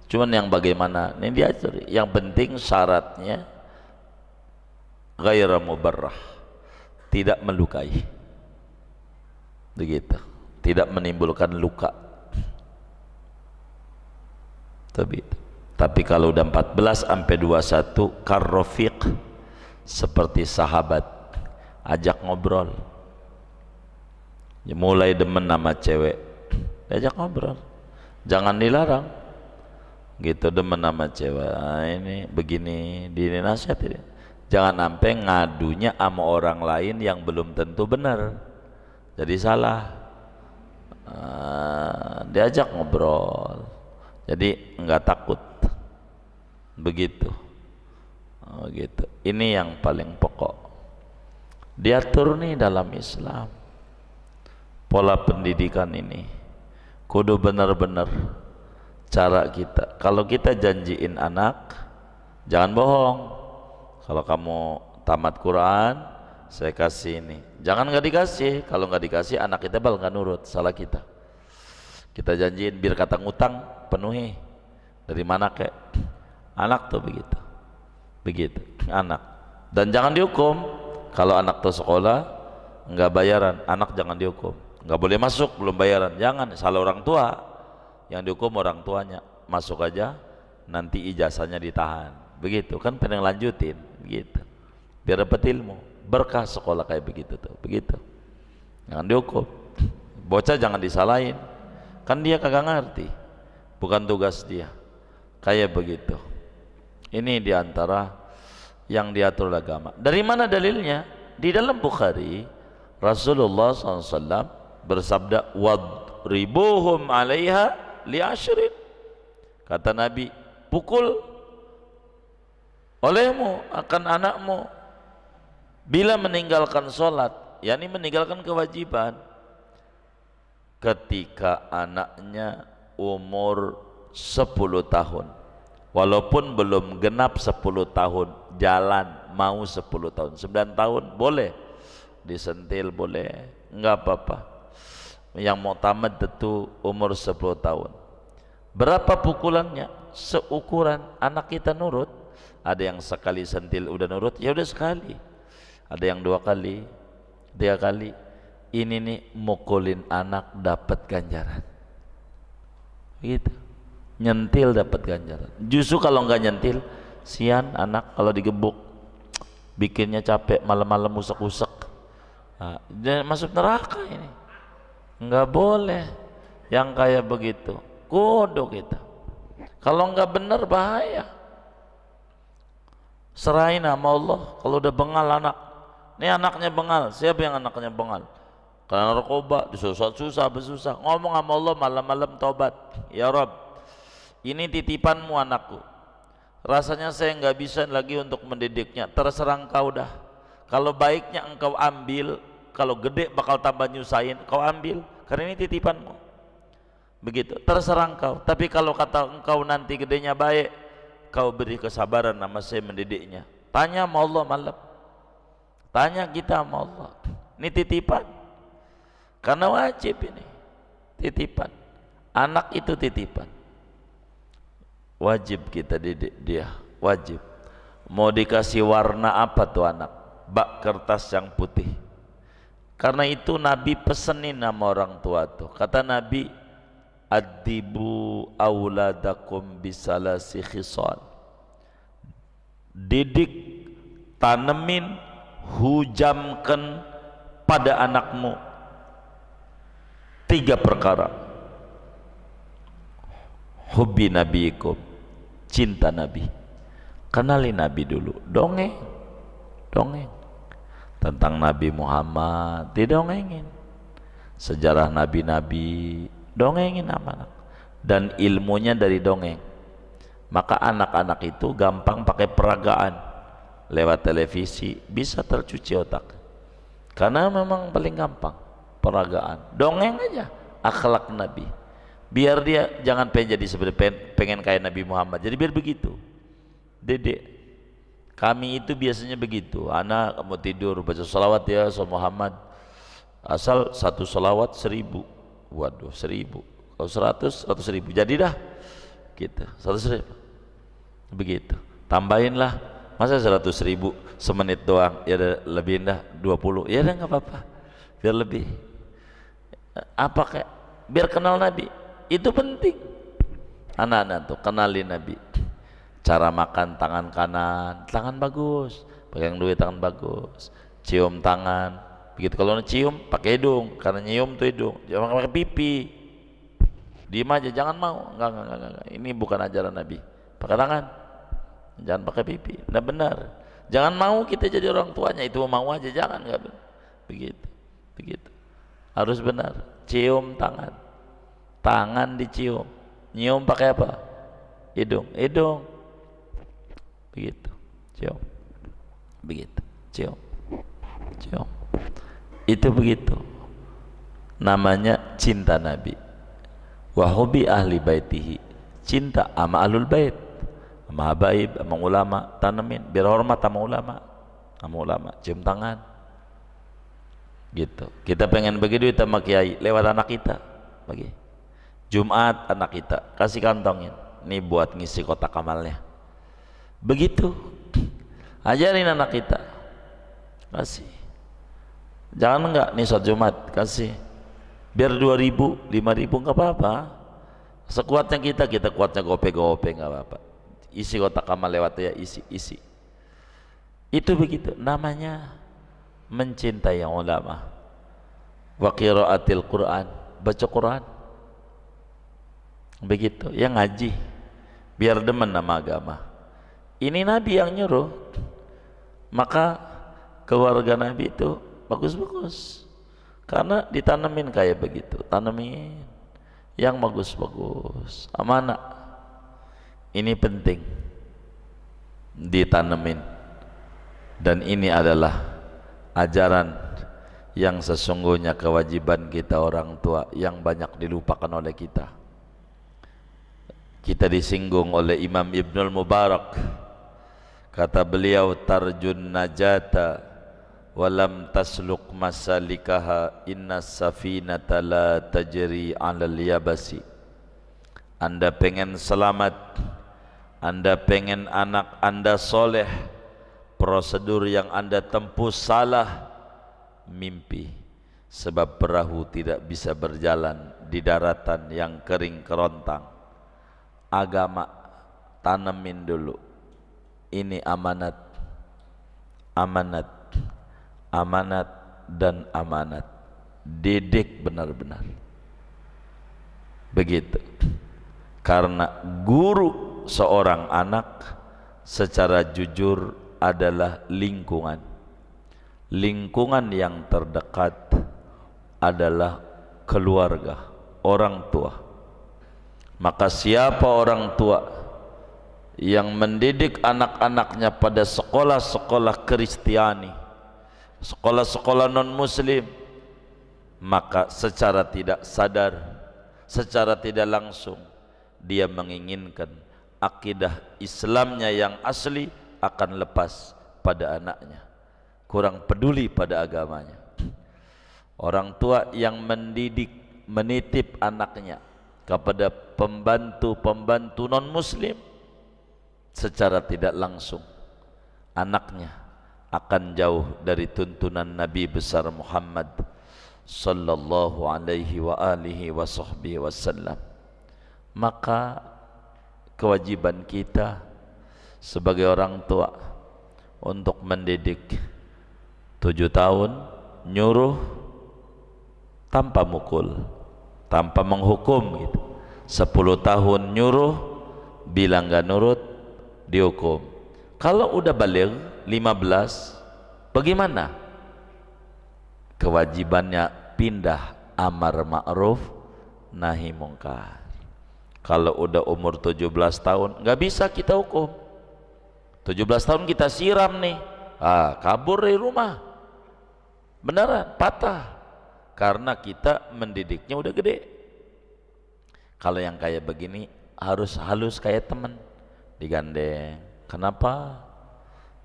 Cuman yang bagaimana ini diajar. Yang penting syaratnya ghairu mubarrah, tidak melukai, begitu, tidak menimbulkan luka. Tapi kalau udah 14 sampai 21 karrofiq, seperti sahabat, ajak ngobrol. Ya, mulai demen sama cewek, diajak ngobrol, jangan dilarang gitu. Demen sama cewek, ini begini, ini nasihat ini. Jangan sampai ngadunya sama orang lain yang belum tentu benar, jadi salah. Diajak ngobrol, jadi nggak takut begitu. Gitu. Ini yang paling pokok diatur nih dalam Islam. Pola pendidikan ini kudu benar-benar cara kita. Kalau kita janjiin anak, jangan bohong. Kalau kamu tamat Quran, saya kasih ini. Jangan nggak dikasih. Kalau nggak dikasih, anak kita bakal nggak nurut. Salah kita. Kita janjiin biar kata ngutang penuhi. Dari mana kek? Anak tuh begitu. Begitu anak. Dan jangan dihukum. Kalau anak tuh sekolah nggak bayaran, anak jangan dihukum. Nggak boleh masuk belum bayaran, jangan. Salah orang tua, yang dihukum orang tuanya. Masuk aja, nanti ijazahnya ditahan. Begitu kan, pengen lanjutin gitu, biar dapat ilmu. Berkah sekolah kayak begitu tuh, begitu. Jangan dihukum. Bocah jangan disalahin, kan dia kagak ngerti, bukan tugas dia. Kayak begitu. Ini diantara yang diatur agama. Dari mana dalilnya? Di dalam Bukhari, Rasulullah SAW bersabda, wadribuhum alaiha li'ashrin. Kata Nabi, pukul olehmu akan anakmu bila meninggalkan sholat, yakni meninggalkan kewajiban, ketika anaknya umur 10 tahun, walaupun belum genap 10 tahun, jalan mau 10 tahun, 9 tahun boleh disentil, boleh, enggak apa-apa. Yang mau tamat itu umur 10 tahun. Berapa pukulannya? Seukuran anak kita nurut. Ada yang sekali sentil udah nurut, ya udah sekali. Ada yang 2 kali, 3 kali. Ini nih mukulin anak dapat ganjaran. Gitu. Nyentil dapat ganjaran. Justru kalau nggak nyentil, sian anak kalau digebuk, bikinnya capek, malam-malam usek-usek. Nah, masuk neraka ini. Nggak boleh yang kayak begitu. Kudu kita. Kalau nggak benar bahaya. Serahin sama Allah. Kalau udah bengal anak, ini anaknya bengal. Siapa yang anaknya bengal? Karena narkoba, disusah-susah, bersusah. Ngomong sama Allah malam-malam tobat. Ya Rabb, ini titipanmu anakku. Rasanya saya nggak bisa lagi untuk mendidiknya. Terserah engkau dah. Kalau baiknya engkau ambil, kalau gede bakal tambah nyusahin, kau ambil. Karena ini titipanmu. Begitu. Terserah engkau. Tapi kalau kata engkau nanti gedenya baik, kau beri kesabaran sama saya mendidiknya. Tanya sama Allah malam. Tanya kita sama Allah. Ini titipan. Karena wajib ini. Titipan. Anak itu titipan. Wajib kita didik dia. Wajib. Mau dikasih warna apa tuh anak? Bak kertas yang putih. Karena itu Nabi pesenin sama orang tua tuh. Kata Nabi, adibu auladakum bisalasi khisal. Didik, tanemin, hujamkan pada anakmu 3 perkara. Hubbi nabiikum, cinta Nabi. Kenali Nabi dulu, dongeng tentang Nabi Muhammad, didongengin. Sejarah nabi-nabi, dongengin sama anak. Dan ilmunya dari dongeng. Maka anak-anak itu gampang pakai peragaan. Lewat televisi bisa tercuci otak. Karena memang paling gampang peragaan. Dongeng aja akhlak Nabi. Biar dia jangan pengen jadi seperti pengen kayak Nabi Muhammad. Jadi biar begitu. Dedek. Kami itu biasanya begitu. Anak mau tidur baca salawat ya sama Muhammad. Asal 1 salawat 1000. Waduh, 1000. Kalau 100 ribu. Jadi dah gitu. 100 ribu. Begitu. Tambahinlah. Masa 100 ribu semenit doang, ya lebih dah 20. Ya udah nggak apa-apa. Biar lebih. Apa kayak biar kenal Nabi. Itu penting. Anak-anak tuh kenali Nabi. Cara makan tangan kanan, tangan bagus. Pegang duit tangan bagus. cium tangan begitu. Kalau cium pakai hidung, karena nyium tuh hidung, jangan pakai pipi. Diem aja, jangan mau. Enggak. Ini bukan ajaran Nabi. Pakai tangan, jangan pakai pipi. Nah benar. Jangan mau kita jadi orang tuanya, itu mau aja, jangan, enggak benar. Begitu. Harus benar. Cium tangan dicium. Nyium pakai apa? Hidung. Begitu. Cium. Begitu. Cium. Itu begitu. Namanya cinta Nabi. Wa hubbi ahli baitihi. Cinta sama ahlul bait, sama habaib, sama ulama, tanemin biar hormat sama ulama, cium tangan. Gitu. Kita pengen begitu sama kiai lewat anak kita. Bagi Jumat anak kita kasih kantongin. Ini buat ngisi kotak amalnya. Begitu. Ajarin anak kita. Kasih. Jangan enggak nih sholat Jumat kasih. Biar 2.000, 5.000 enggak apa-apa. Sekuatnya kita kuatnya gope enggak apa-apa. Isi kotak amal lewat ya, isi. Itu begitu namanya mencintai yang ulama. Wa qiraatil Quran, baca Quran. Begitu, yang ngaji biar demen nama agama. Ini Nabi yang nyuruh. Maka keluarga Nabi itu bagus-bagus. Karena ditanemin kayak begitu, tanemin yang bagus-bagus, amanah. Ini penting ditanemin. Dan ini adalah ajaran yang sesungguhnya kewajiban kita orang tua yang banyak dilupakan oleh kita. Kita disinggung oleh Imam Ibnul Mubarak. Kata beliau, tarjun najata walam tasluk masalikaha inna safinata la tajri 'alal yabasi. Anda pengen selamat, Anda pengen anak Anda soleh, prosedur yang Anda tempuh salah, mimpi. Sebab perahu tidak bisa berjalan di daratan yang kering kerontang. Agama tanemin dulu. Ini amanat dan amanat. Didik benar-benar. Begitu. Karena guru seorang anak secara jujur adalah lingkungan. Lingkungan yang terdekat adalah keluarga, orang tua. Maka siapa orang tua yang mendidik anak-anaknya pada sekolah-sekolah Kristiani, sekolah-sekolah non-muslim, maka secara tidak sadar, secara tidak langsung dia menginginkan akidah Islamnya yang asli akan lepas pada anaknya, kurang peduli pada agamanya. Orang tua yang mendidik, menitip anaknya kepada pembantu-pembantu non-muslim, secara tidak langsung anaknya akan jauh dari tuntunan Nabi besar Muhammad sallallahu alaihi wa alihi wa sahbihi wasallam. Maka kewajiban kita sebagai orang tua untuk mendidik. 7 tahun nyuruh tanpa mukul, tanpa menghukum gitu. 10 tahun nyuruh, bilang gak nurut dihukum. Kalau udah balik 15, bagaimana? Kewajibannya pindah amar ma'ruf nahi mungkar. Kalau udah umur 17 tahun nggak bisa kita hukum. 17 tahun kita siram nih, kabur dari rumah, beneran patah, karena kita mendidiknya udah gede. Kalau yang kayak begini harus halus kayak temen, digandeng. Kenapa?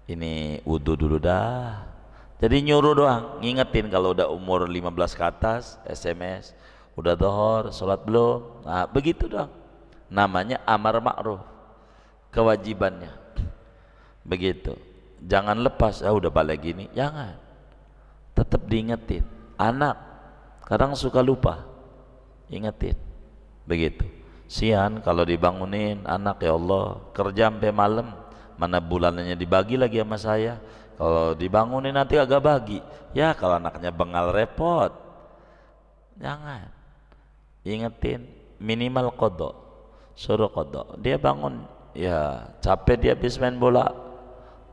Ini wudu dulu dah. Jadi nyuruh doang, ngingetin kalau udah umur 15 ke atas, SMS, udah dohor, sholat belum? Nah begitu doang. Namanya amar ma'ruf, kewajibannya. Begitu. Jangan lepas, udah balik gini, jangan. Tetap diingetin. Anak kadang suka lupa, ingetin. Begitu. Sian kalau dibangunin anak, ya Allah kerja sampai malam, mana bulanannya dibagi lagi sama saya, Kalau dibangunin nanti agak bagi. Ya kalau anaknya bengal repot. Jangan. Ingetin minimal qadha. Suruh qadha. Dia bangun, ya capek dia habis main bola.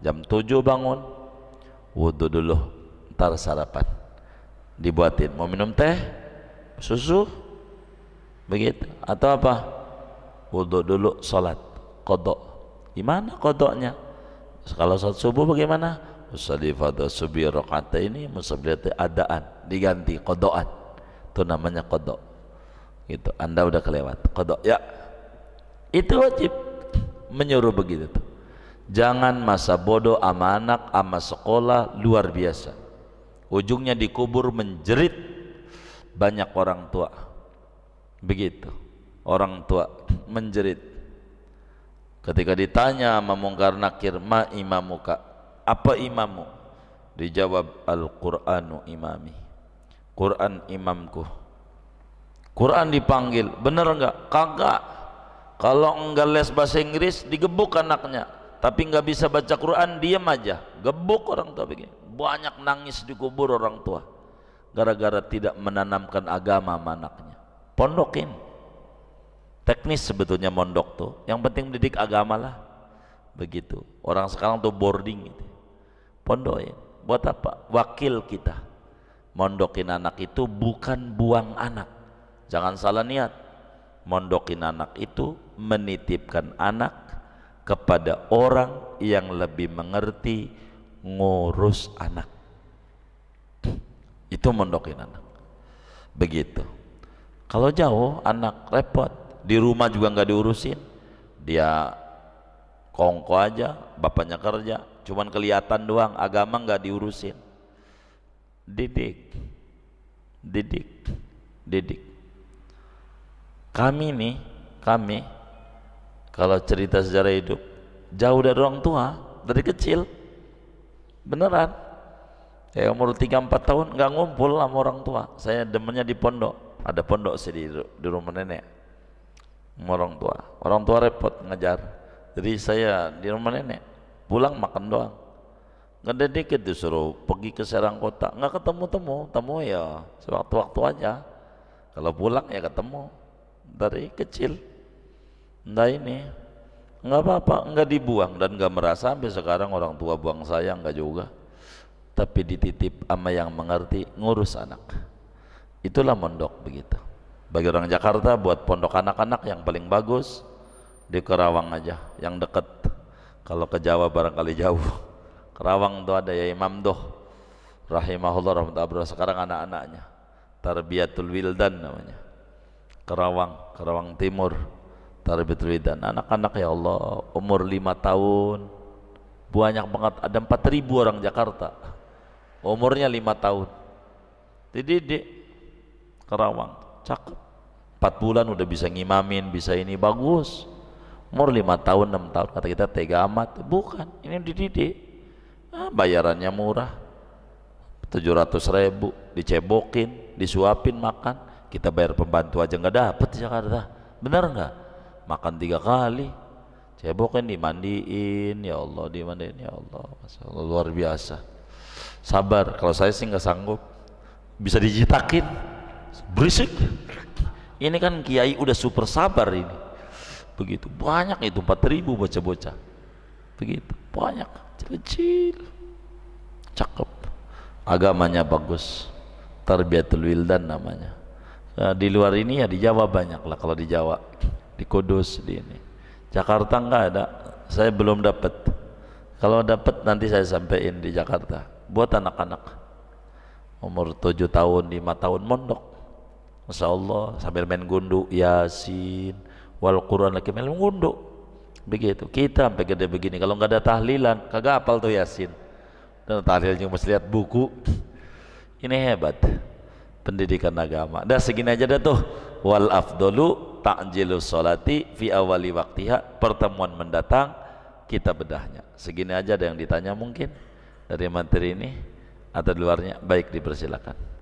Jam 7 bangun. Wudu dulu. Ntar sarapan. Dibuatin. Mau minum teh? Susu? Begitu. Atau apa? Wudu dulu, salat. Qadha. Gimana qadhanya? Kalau salat subuh bagaimana? Usalli fardhu subhi rakaataini musabbihati adaan, diganti qadhaan. Itu namanya qadha. Gitu. Anda udah kelewat qadha. Ya. Itu wajib menyuruh begitu tuh. Jangan masa bodoh ama anak ama sekolah luar biasa. Ujungnya dikubur menjerit banyak orang tua. Begitu. Orang tua menjerit. Ketika ditanya sama Mungkar Nakir, ma imamuka, apa imamu? Dijawab, Al-Qur'anu imami, Quran imamku. Quran dipanggil, bener enggak? Kagak. Kalau enggak les bahasa Inggris digebuk anaknya, tapi enggak bisa baca Quran diam aja, gebuk orang tua begini. Banyak nangis dikubur orang tua gara-gara tidak menanamkan agama sama anaknya. Pondokin. Teknis sebetulnya mondok tuh, yang penting mendidik agama lah. Begitu. Orang sekarang tuh boarding gitu. Pondokin. Buat apa? Wakil kita. Mondokin anak itu bukan buang anak. Jangan salah niat. Mondokin anak itu menitipkan anak kepada orang yang lebih mengerti ngurus anak. Itu mondokin anak. Begitu. Kalau jauh anak repot. Di rumah juga nggak diurusin, dia kongko aja, bapaknya kerja, cuman kelihatan doang, agama nggak diurusin. Didik, didik, didik. Kami kalau cerita sejarah hidup, jauh dari orang tua, dari kecil, beneran. Ya umur 3-4 tahun nggak ngumpul sama orang tua. Saya demennya di pondok, ada pondok sih di rumah nenek. Orang tua repot ngajar, jadi saya di rumah nenek, pulang makan doang, nggak ada dikit disuruh pergi ke Serang Kota, nggak ketemu ya sewaktu-waktu aja, kalau pulang ya ketemu. Dari kecil nggak ini, nggak apa-apa, nggak dibuang dan nggak merasa sampai sekarang orang tua buang saya, nggak juga, tapi dititip sama yang mengerti ngurus anak. Itulah mondok begitu. Bagi orang Jakarta buat pondok anak-anak yang paling bagus di Kerawang aja, yang deket. Kalau ke Jawa barangkali jauh. Kerawang tuh ada ya Imam Doh rahimahullah rahmatullah, sekarang anak-anaknya Tarbiyatul Wildan namanya. Kerawang Timur, Tarbiyatul Wildan. Anak-anak ya Allah umur 5 tahun. Banyak banget, ada 4.000 orang Jakarta. Umurnya 5 tahun. Dididik Kerawang. Cakep, 4 bulan udah bisa ngimamin, bisa ini, bagus. Umur 5 tahun, 6 tahun, kata kita tega amat. Bukan, ini dididik. Bayarannya murah, 700.000, dicebokin, disuapin makan. Kita bayar pembantu aja nggak dapet di Jakarta, bener nggak? Makan 3 kali, cebokin, dimandiin, ya Allah, dimandiin, ya Allah, Masya Allah, luar biasa. Sabar, kalau saya sih nggak sanggup, bisa dijitakin. Berisik. Ini kan kiai udah super sabar ini. Begitu banyak itu 4.000 bocah-bocah. Begitu banyak, kecil, cakep, agamanya bagus. Tarbiyatul Wildan namanya. Nah, di luar ini ya di Jawa banyak lah. Kalau di Jawa, di Kudus, di ini. Jakarta enggak ada. Saya belum dapat. Kalau dapat nanti saya sampaikan di Jakarta. Buat anak-anak umur 7 tahun, 5 tahun mondok. Masya Allah, sambil main gundu, Yasin, wal Quran lagi main gundu. Begitu, kita sampai gede begini, kalau nggak ada tahlilan, kagak hafal tuh Yasin. Dan tahlilnya mesti lihat buku. Ini hebat, pendidikan agama. Dah segini aja dah tuh. Wal afdolu ta'jilus sholati fi awali waktiha. Pertemuan mendatang kita bedahnya. Segini aja, ada yang ditanya mungkin dari materi ini atau di luarnya, baik dipersilakan.